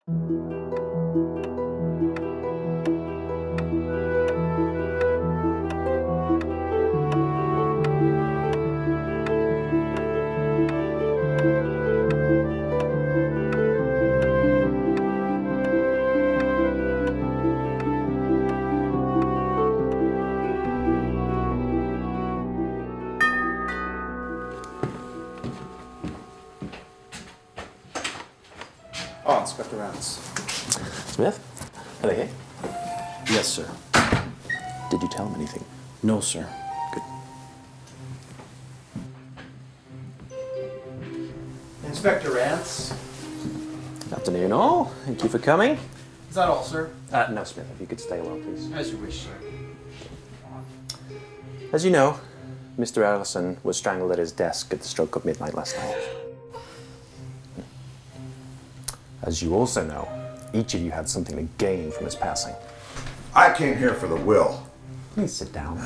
Oh, Inspector Ranse. Smith? Are they here? Yes, sir. Did you tell him anything? No, sir. Good. Inspector Ranse. Afternoon all. Thank you for coming. Is that all, sir? No, Smith, if you could stay a while, please. As you wish, sir. As you know, Mr. Allison was strangled at his desk at the stroke of midnight last night. As you also know, each of you had something to gain from his passing. I came here for the will. Please sit down.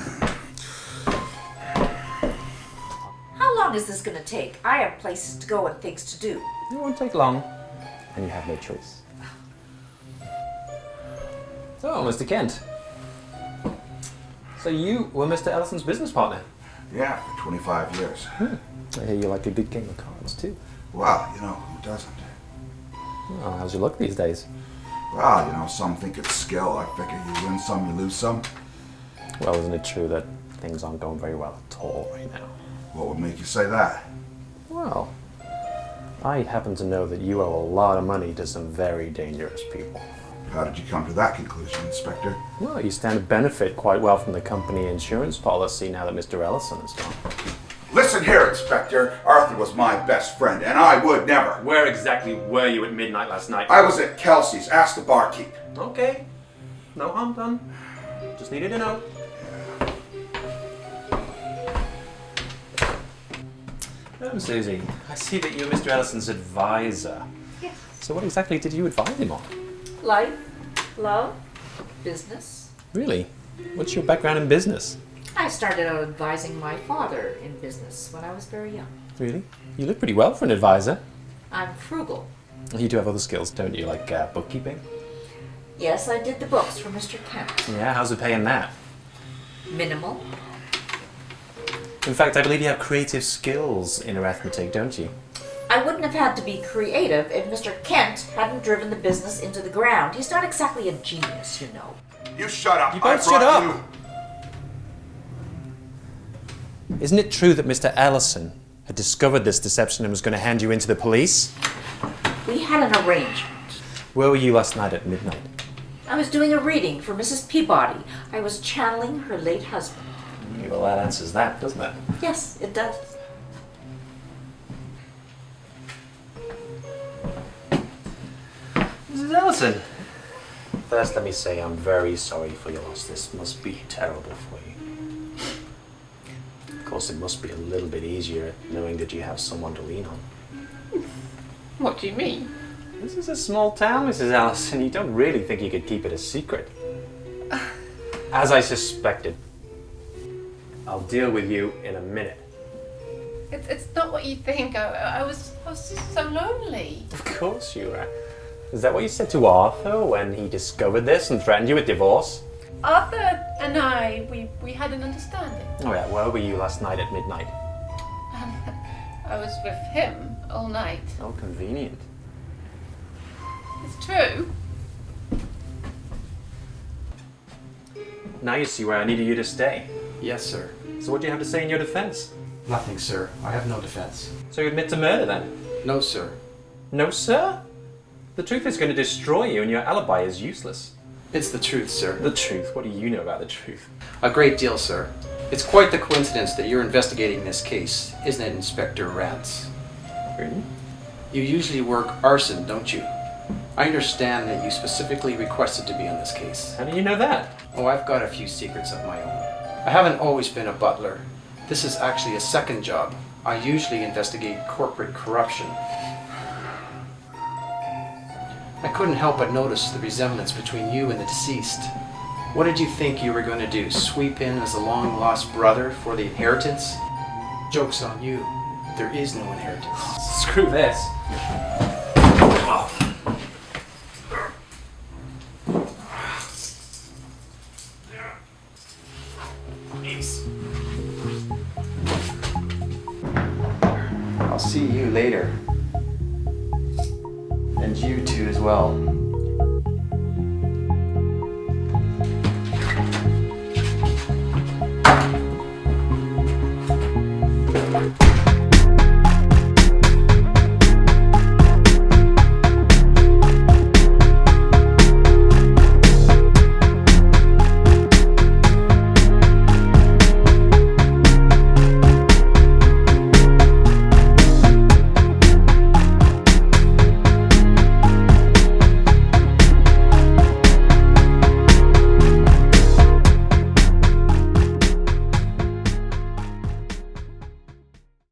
How long is this gonna take? I have places to go and things to do. It won't take long, and you have no choice. Oh, Mr. Kent. So you were Mr. Ellison's business partner? Yeah, for 25 years. I hear you like a good game of cards, too. Well, you know, who doesn't? Oh, how's your luck these days? Well, you know, some think it's skill. I figure you win some, you lose some. Well, isn't it true that things aren't going very well at all right now? What would make you say that? Well, I happen to know that you owe a lot of money to some very dangerous people. How did you come to that conclusion, Inspector? Well, you stand to benefit quite well from the company insurance policy now that Mr. Ellison is gone. Listen here, Inspector. Arthur was my best friend, and I would never. Where exactly were you at midnight last night? I was at Kelsey's. Ask the barkeep. Okay. No harm done. Just needed to know. Susie, I see that you're Mr. Ellison's advisor. Yes. So what exactly did you advise him on? Life, love, business. Really? What's your background in business? I started out advising my father in business when I was very young. Really? You look pretty well for an advisor. I'm frugal. You do have other skills, don't you? Like bookkeeping? Yes, I did the books for Mr. Kent. Yeah, how's it paying that? Minimal. In fact, I believe you have creative skills in arithmetic, don't you? I wouldn't have had to be creative if Mr. Kent hadn't driven the business into the ground. He's not exactly a genius, you know. You shut up. You both shut up. Isn't it true that Mr. Ellison had discovered this deception and was going to hand you into the police? We had an arrangement. Where were you last night at midnight? I was doing a reading for Mrs. Peabody. I was channeling her late husband. Well, that answers that, doesn't it? Yes, it does. Mrs. Ellison. First, let me say I'm very sorry for your loss. This must be terrible for you. Of course, it must be a little bit easier knowing that you have someone to lean on. What do you mean? This is a small town, Mrs. Ellison. You don't really think you could keep it a secret. As I suspected. I'll deal with you in a minute. It's not what you think. I was so lonely. Of course you are. Is that what you said to Arthur when he discovered this and threatened you with divorce? Arthur and I, we had an understanding. Oh yeah, where were you last night at midnight? I was with him all night. Oh, convenient. It's true. Now you see where I needed you to stay. Yes, sir. So what do you have to say in your defense? Nothing, sir. I have no defense. So you admit to murder then? No, sir. No, sir? The truth is going to destroy you and your alibi is useless. It's the truth, sir. The truth? What do you know about the truth? A great deal, sir. It's quite the coincidence that you're investigating this case, isn't it, Inspector Ranse? Really? You usually work arson, don't you? I understand that you specifically requested to be on this case. How do you know that? Oh, I've got a few secrets of my own. I haven't always been a butler. This is actually a second job. I usually investigate corporate corruption. I couldn't help but notice the resemblance between you and the deceased. What did you think you were going to do? Sweep in as a long-lost brother for the inheritance? Joke's on you. There is no inheritance. Screw this. see you later. And you too as well.